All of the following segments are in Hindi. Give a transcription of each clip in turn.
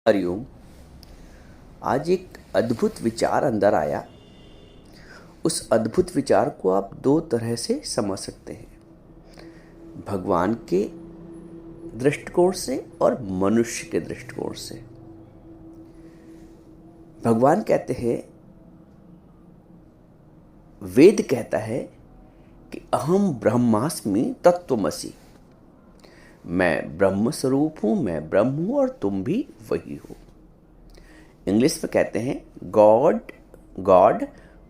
हरिओम। आज एक अद्भुत विचार अंदर आया। उस अद्भुत विचार को आप दो तरह से समझ सकते हैं, भगवान के दृष्टिकोण से और मनुष्य के दृष्टिकोण से। भगवान कहते हैं, वेद कहता है कि अहम ब्रह्मास्मि तत्त्वमसि, मैं ब्रह्म स्वरूप हूं, मैं ब्रह्म हूं और तुम भी वही हो। इंग्लिश में कहते हैं, God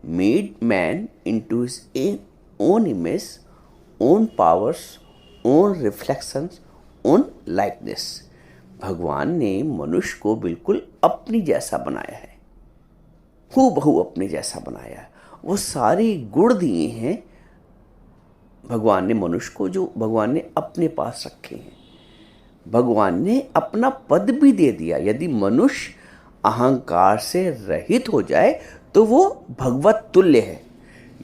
made man into his own image, own powers, own reflections, own likeness. भगवान ने मनुष्य को बिल्कुल अपनी जैसा बनाया है, हूबहू अपने जैसा बनाया है। वो सारे गुण दिए हैं भगवान ने मनुष्य को, जो भगवान ने अपने पास रखे हैं। भगवान ने अपना पद भी दे दिया। यदि मनुष्य अहंकार से रहित हो जाए तो वो भगवत तुल्य है।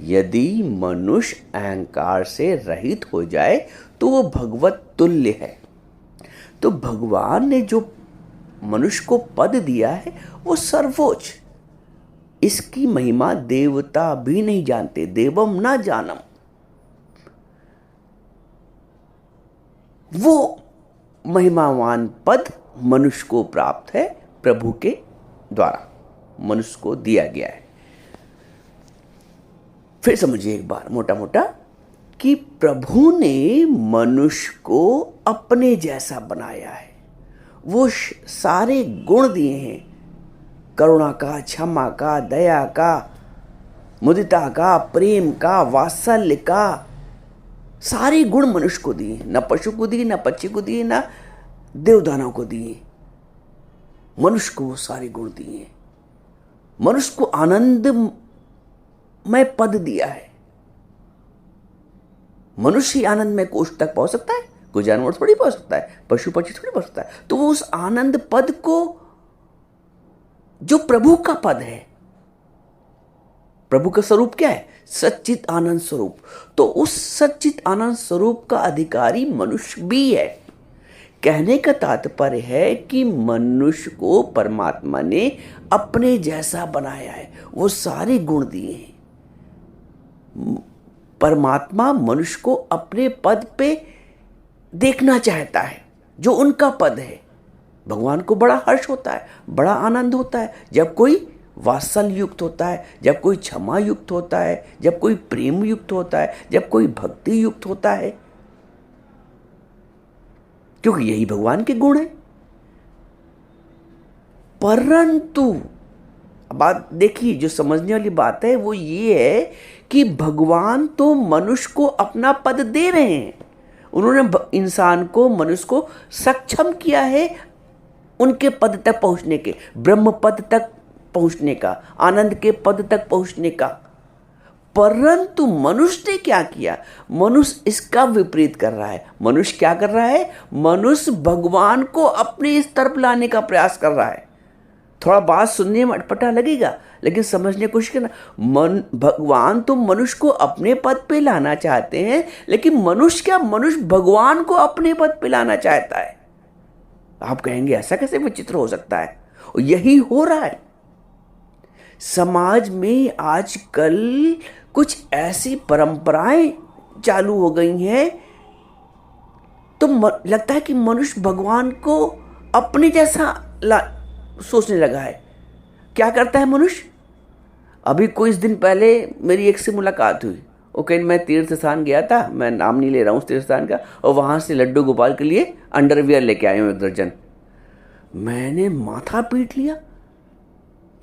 यदि मनुष्य अहंकार से रहित हो जाए तो वो भगवत तुल्य है। तो भगवान ने जो मनुष्य को पद दिया है वो सर्वोच्च। इसकी महिमा देवता भी नहीं जानते, देवम ना जानम। वो महिमावान पद मनुष्य को प्राप्त है, प्रभु के द्वारा मनुष्य को दिया गया है। फिर समझिए एक बार मोटा मोटा कि प्रभु ने मनुष्य को अपने जैसा बनाया है। वो सारे गुण दिए हैं, करुणा का, क्षमा का, दया का, मुदिता का, प्रेम का, वात्सल्य का, सारे गुण मनुष्य को दिए। न पशु को दिए, न पक्षी को दिए, न देवदानव को दिए। मनुष्य को वो सारे गुण दिए। मनुष्य को आनंदमय पद दिया है। मनुष्य आनंदमय कोष तक पहुंच सकता है, कोई जानवर थोड़ी पहुंच सकता है, पशु पक्षी थोड़ी पहुंच सकता है। तो वो उस आनंद पद को, जो प्रभु का पद है, प्रभु का स्वरूप क्या है? सच्चित आनंद स्वरूप। तो उस सच्चित आनंद स्वरूप का अधिकारी मनुष्य भी है। कहने का तात्पर्य है कि मनुष्य को परमात्मा ने अपने जैसा बनाया है, वो सारे गुण दिए हैं। परमात्मा मनुष्य को अपने पद पे देखना चाहता है, जो उनका पद है। भगवान को बड़ा हर्ष होता है, बड़ा आनंद होता है जब कोई वात्सल्य युक्त होता है, जब कोई क्षमा युक्त होता है, जब कोई प्रेम युक्त होता है, जब कोई भक्ति युक्त होता है, क्योंकि यही भगवान के गुण हैं। परंतु बात देखिए, जो समझने वाली बात है वो ये है कि भगवान तो मनुष्य को अपना पद दे रहे हैं। उन्होंने इंसान को, मनुष्य को सक्षम किया है उनके पद तक पहुंचने के, ब्रह्म पद तक पहुंचने का, आनंद के पद तक पहुंचने का। परंतु मनुष्य ने क्या किया? मनुष्य इसका विपरीत कर रहा है। मनुष्य क्या कर रहा है? मनुष्य भगवान को अपने स्तर पर लाने का प्रयास कर रहा है। थोड़ा बात सुनने में अटपटा लगेगा, लेकिन समझने की कोशिश करना। भगवान तो मनुष्य को अपने पद पे लाना चाहते हैं, लेकिन मनुष्य क्या? मनुष्य भगवान को अपने पद पे लाना चाहता है। आप कहेंगे ऐसा कैसे विचित्र हो सकता है? और यही हो रहा है समाज में। आजकल कुछ ऐसी परंपराएं चालू हो गई हैं, तो लगता है कि मनुष्य भगवान को अपने जैसा सोचने लगा है। क्या करता है मनुष्य? अभी कुछ दिन पहले मेरी एक से मुलाकात हुई। वो कहीं, मैं तीर्थ स्थान गया था, मैं नाम नहीं ले रहा हूँ उस तीर्थ स्थान का, और वहां से लड्डू गोपाल के लिए अंडरवियर लेके आए हूँ 1 दर्जन। मैंने माथा पीट लिया,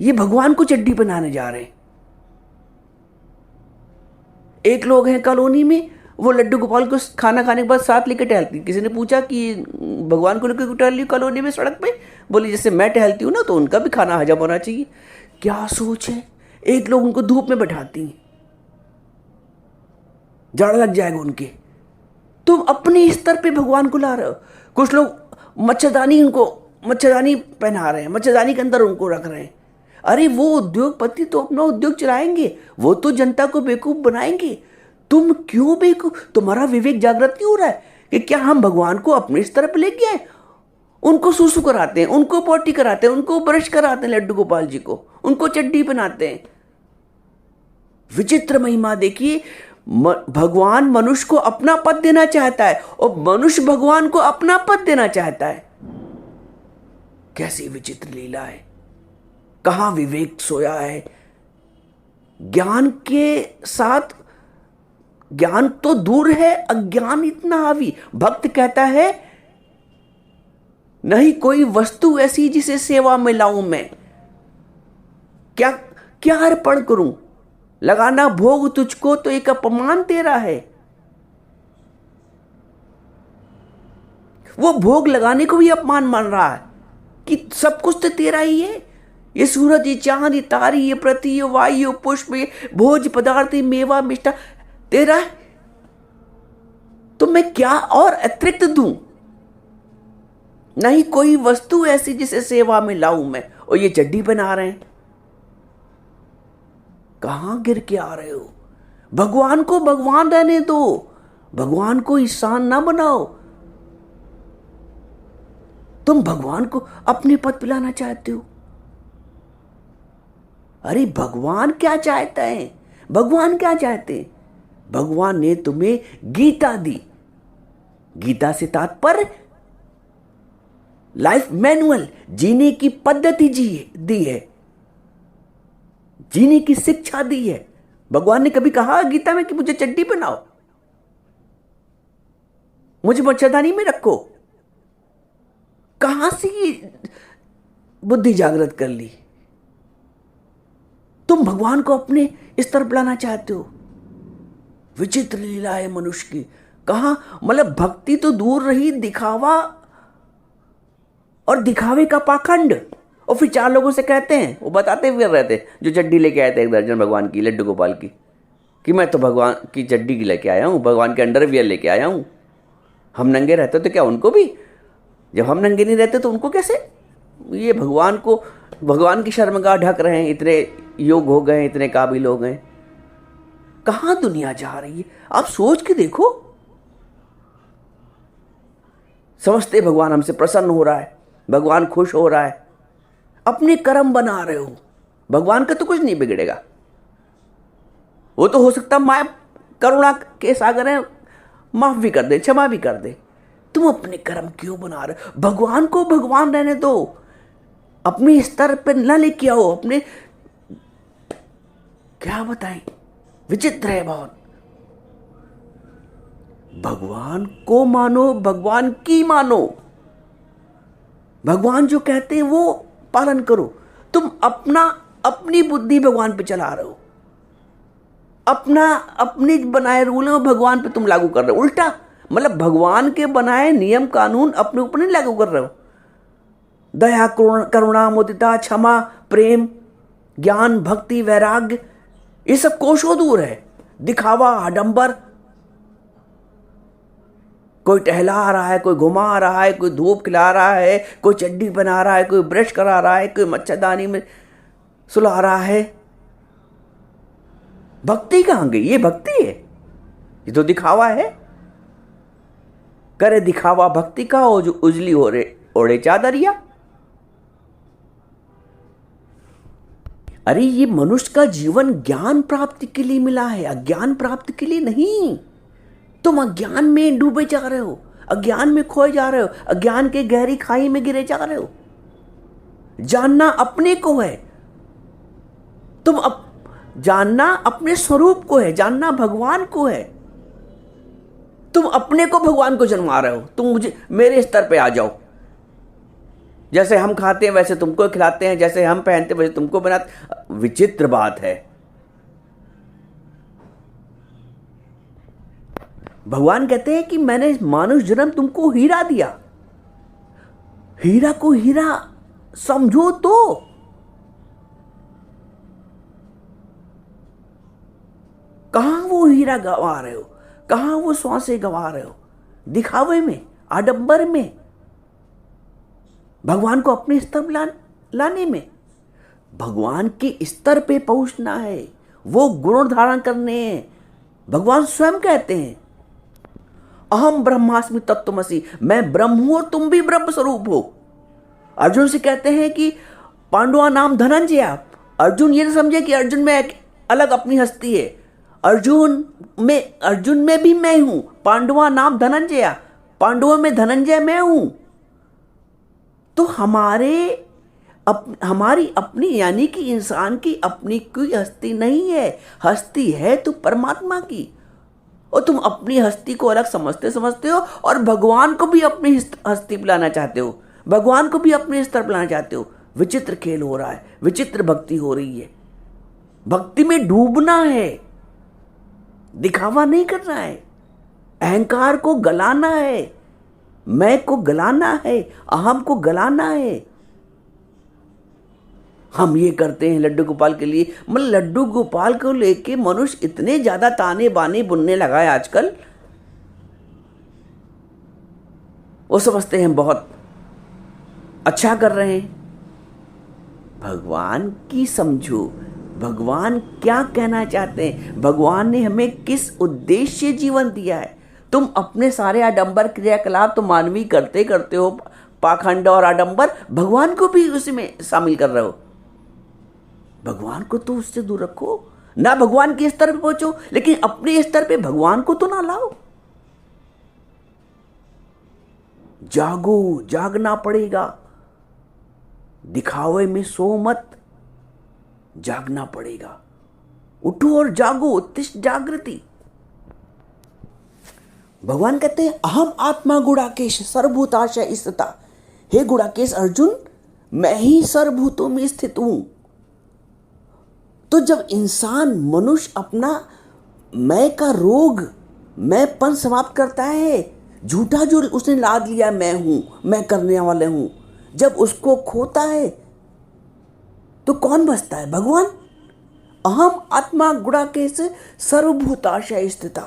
ये भगवान को चड्डी बनाने जा रहे हैं। एक लोग हैं कॉलोनी में, वो लड्डू गोपाल को खाना खाने के बाद साथ लेकर टहलती। किसी ने पूछा कि भगवान को लेकर टहल रही कॉलोनी में सड़क पे? बोली जैसे मैं टहलती हूँ ना, तो उनका भी खाना हजम होना चाहिए। क्या सोच है? एक लोग उनको धूप में बैठाती हैं, जाड़ा लग जाएगा उनके। तुम अपने स्तर पे भगवान को ला रहे हो। कुछ लोग मच्छरदानी पहना रहे हैं, मच्छरदानी के अंदर उनको रख रहे हैं। अरे वो उद्योगपति तो अपना उद्योग चलाएंगे, वो तो जनता को बेवकूफ बनाएंगे। तुम क्यों बेवकूफ? तुम्हारा विवेक जागृत क्यों हो रहा है कि क्या हम भगवान को अपने स्तर पर लेके आए? उनको सुसु कराते हैं, उनको पोटी कराते हैं, उनको ब्रश कराते हैं लड्डू गोपाल जी को, उनको चड्डी बनाते हैं। विचित्र महिमा देखिए, भगवान मनुष्य को अपना पद देना चाहता है और मनुष्य भगवान को अपना पद देना चाहता है। कैसी विचित्र लीला है, कहां विवेक सोया है। ज्ञान के साथ ज्ञान तो दूर है, अज्ञान इतना हावी। भक्त कहता है नहीं कोई वस्तु ऐसी जिसे सेवा में लाऊं मैं, क्या क्या अर्पण करूं, लगाना भोग तुझको तो एक अपमान तेरा है। वो भोग लगाने को भी अपमान मान रहा है कि सब कुछ तो तेरा ही है। ये सूरज, ये चांद, ये तारी, ये पृथ्वी, ये वायु, पुष्प, ये भोज पदार्थ, मेवा मिष्टा तेरा है, तो मैं क्या और अतिरिक्त दूं। नहीं कोई वस्तु ऐसी जिसे सेवा में लाऊं मैं। और ये चड्डी बना रहे हैं, कहां गिर के आ रहे हो। भगवान को भगवान रहने दो, भगवान को इंसान ना बनाओ। तुम भगवान को अपने पद पिलाना चाहते हो। अरे भगवान क्या चाहते हैं, भगवान क्या चाहते हैं। भगवान ने तुम्हें गीता दी, गीता से तात्पर्य लाइफ मैनुअल, जीने की पद्धति दी है, जीने की शिक्षा दी है। भगवान ने कभी कहा गीता में कि मुझे चड्डी बनाओ, मुझे मच्छरदानी में रखो। कहां से ये बुद्धि जागृत कर ली। तुम भगवान को अपने स्तर पर लाना चाहते हो। विचित्र लीला है मनुष्य की। कहां मतलब भक्ति तो दूर रही, दिखावा और दिखावे का पाखंड। और फिर चार लोगों से कहते हैं, वो बताते हुए रहते जो चड्डी लेके आए थे एक दर्जन भगवान की, लड्डू गोपाल की, कि मैं तो भगवान की चड्डी की लेके आया हूं, भगवान के अंडरवियर लेके आया हूं। हम नंगे रहते तो क्या उनको भी, जब हम नंगे नहीं रहते तो उनको कैसे। ये भगवान को, भगवान की शर्मगाह ढक रहे हैं, इतने योग हो गए, इतने काबिल हो गए। कहां दुनिया जा रही है आप सोच के देखो। समझते भगवान हमसे प्रसन्न हो रहा है, भगवान खुश हो रहा है, अपने कर्म बना रहे हो। भगवान का तो कुछ नहीं बिगड़ेगा। वो तो हो सकता माया करुणा के सागर है, माफ भी कर दे, क्षमा भी कर दे। तुम अपने कर्म क्यों बना रहे हो। भगवान को भगवान रहने दो, अपने स्तर पर न लेके आओ। अपने क्या बताएं, विचित्र है बहुत। भगवान को मानो, भगवान की मानो, भगवान जो कहते हैं वो पालन करो। तुम अपनी बुद्धि भगवान पे चला रहे हो, अपने बनाए रूल भगवान पे तुम लागू कर रहे हो। उल्टा मतलब भगवान के बनाए नियम कानून अपने ऊपर नहीं लागू कर रहे हो। दया, करुणा, मुदिता, क्षमा, प्रेम, ज्ञान, भक्ति, वैराग्य, ये सब कोशों दूर है। दिखावा, आडंबर, कोई टहला रहा है, कोई घुमा रहा है, कोई धूप खिला रहा है, कोई चड्डी बना रहा है, कोई ब्रश करा रहा है, कोई मच्छरदानी में सुला रहा है। भक्ति कहां गई। ये भक्ति है, ये तो दिखावा है। करे दिखावा भक्ति का, और जो उजली हो रे ओढ़े चादरिया। अरे ये मनुष्य का जीवन ज्ञान प्राप्ति के लिए मिला है, अज्ञान प्राप्ति के लिए नहीं। तुम अज्ञान में डूबे जा रहे हो, अज्ञान में खोए जा रहे हो, अज्ञान के गहरी खाई में गिरे जा रहे हो। जानना अपने को है, तुम जानना अपने स्वरूप को है, जानना भगवान को है। तुम अपने को भगवान को जन्मा रहे हो। तुम मुझे मेरे स्तर पे आ जाओ, जैसे हम खाते हैं वैसे तुमको खिलाते हैं, जैसे हम पहनते हैं वैसे तुमको बनाते। विचित्र बात है। भगवान कहते हैं कि मैंने मानव जन्म तुमको हीरा दिया, हीरा को हीरा समझो तो। कहां वो हीरा गंवा रहे हो, कहां वो सांसें गंवा रहे हो। दिखावे में, आडंबर में, भगवान को अपने स्तर पर लाने में। भगवान के स्तर पे पहुंचना है, वो गुण धारण करने हैं। भगवान स्वयं कहते हैं अहम ब्रह्मास्मि तत्त्वमसि, मैं ब्रह्म हूं और तुम भी ब्रह्म स्वरूप हो। अर्जुन से कहते हैं कि पांडवा नाम धनंजय। आप अर्जुन ये ना समझे कि अर्जुन में एक अलग अपनी हस्ती है। अर्जुन में भी मैं हूं। पांडवा नाम धनंजय, पांडवों में धनंजय मैं हूं। तो हमारी अपनी यानी कि इंसान की अपनी कोई हस्ती नहीं है। हस्ती है तो परमात्मा की। और तुम अपनी हस्ती को अलग समझते हो और भगवान को भी अपनी हस्ती पिलाना चाहते हो, भगवान को भी अपने स्तर पिलाना चाहते हो। विचित्र खेल हो रहा है, विचित्र भक्ति हो रही है। भक्ति में डूबना है, दिखावा नहीं करना है, अहंकार को गलाना है, मैं को गलाना है, अहम को गलाना है। हम ये करते हैं लड्डू गोपाल के लिए। मतलब लड्डू गोपाल को लेके मनुष्य इतने ज्यादा ताने बाने बुनने लगा है आजकल। वो समझते हैं बहुत अच्छा कर रहे हैं। भगवान की समझो, भगवान क्या कहना चाहते हैं, भगवान ने हमें किस उद्देश्य जीवन दिया है। तुम अपने सारे आडंबर क्रियाकलाप तो मानवीय करते करते हो, पाखंड और आडंबर, भगवान को भी उसी में शामिल कर रहे हो। भगवान को तो उससे दूर रखो ना, भगवान के स्तर पे पहुंचो, लेकिन अपने स्तर पे भगवान को तो ना लाओ। जागो, जागना पड़ेगा। दिखावे में सो मत, जागना पड़ेगा। उठो और जागो, उत्तिष्ठ जागृति। भगवान कहते हैं अहम आत्मा गुणाकेश सर्वभूताशय स्थिता। हे गुणाकेश अर्जुन, मैं ही सर्वभूतों में स्थित हूं। तो जब इंसान मनुष्य अपना मैं का रोग, मैंपन समाप्त करता है, झूठा जो उसने लाद लिया मैं हूं, मैं करने वाले हूं, जब उसको खोता है तो कौन बचता है? भगवान। अहम आत्मा गुणाकेश सर्वभूताशय स्थिता।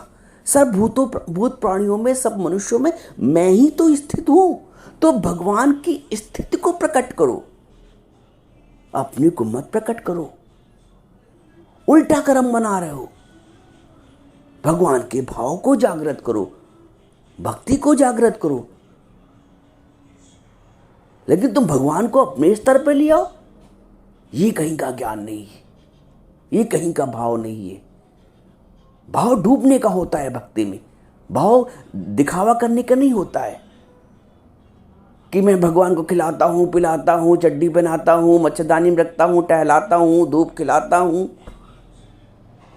सब भूत प्राणियों में, सब मनुष्यों में मैं ही तो स्थित हूं। तो भगवान की स्थिति को प्रकट करो, अपनी को मत प्रकट करो। उल्टा कर्म बना रहे हो। भगवान के भाव को जागृत करो, भक्ति को जागृत करो। लेकिन तुम भगवान को अपने स्तर पर ले आओ, ये कहीं का ज्ञान नहीं है, ये कहीं का भाव नहीं है। भाव डूबने का होता है भक्ति में, भाव दिखावा करने का नहीं होता है कि मैं भगवान को खिलाता हूं, पिलाता हूं, चड्डी पहनाता हूं, मच्छरदानी में रखता हूं, टहलाता हूं, धूप खिलाता हूं।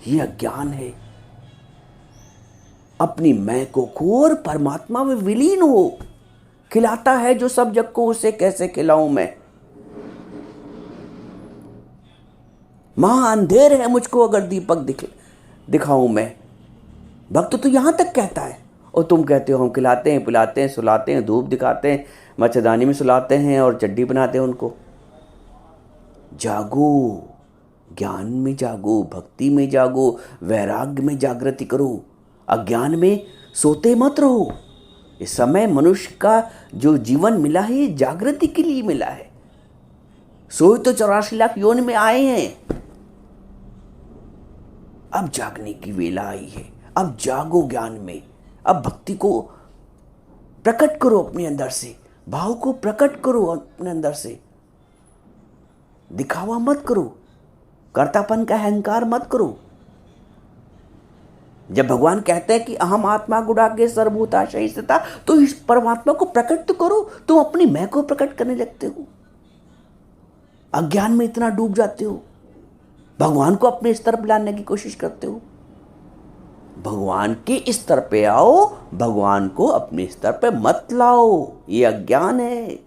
यह अज्ञान है। अपनी मैं को खो और परमात्मा में विलीन हो। खिलाता है जो सब जग को, उसे कैसे खिलाऊं मैं? महा अंधेर है मुझको अगर दीपक दिखाऊं मैं। भक्त तो यहां तक कहता है, और तुम कहते हो हम खिलाते हैं, पिलाते हैं, सुलाते हैं, धूप दिखाते हैं, मच्छरदानी में सुलाते हैं और चड्डी बनाते हैं उनको। जागो, ज्ञान में जागो, भक्ति में जागो, वैराग्य में जागृति करो। अज्ञान में सोते मत रहो। इस समय मनुष्य का जो जीवन मिला है, ये जागृति के लिए मिला है। सोए तो 84 लाख योनि में आए हैं। अब जागने की वेला आई है। अब जागो ज्ञान में। अब भक्ति को प्रकट करो अपने अंदर से, भाव को प्रकट करो अपने अंदर से। दिखावा मत करो, कर्तापन का अहंकार मत करो। जब भगवान कहते हैं कि अहम आत्मा गुणाकेश सर्वभूताशय स्थिता, तो इस परमात्मा को प्रकट तो करो। तुम अपनी मैं को प्रकट करने लगते हो, अज्ञान में इतना डूब जाते हो, भगवान को अपने स्तर पर लाने की कोशिश करते हो। भगवान के स्तर पे आओ, भगवान को अपने स्तर पे मत लाओ। ये अज्ञान है।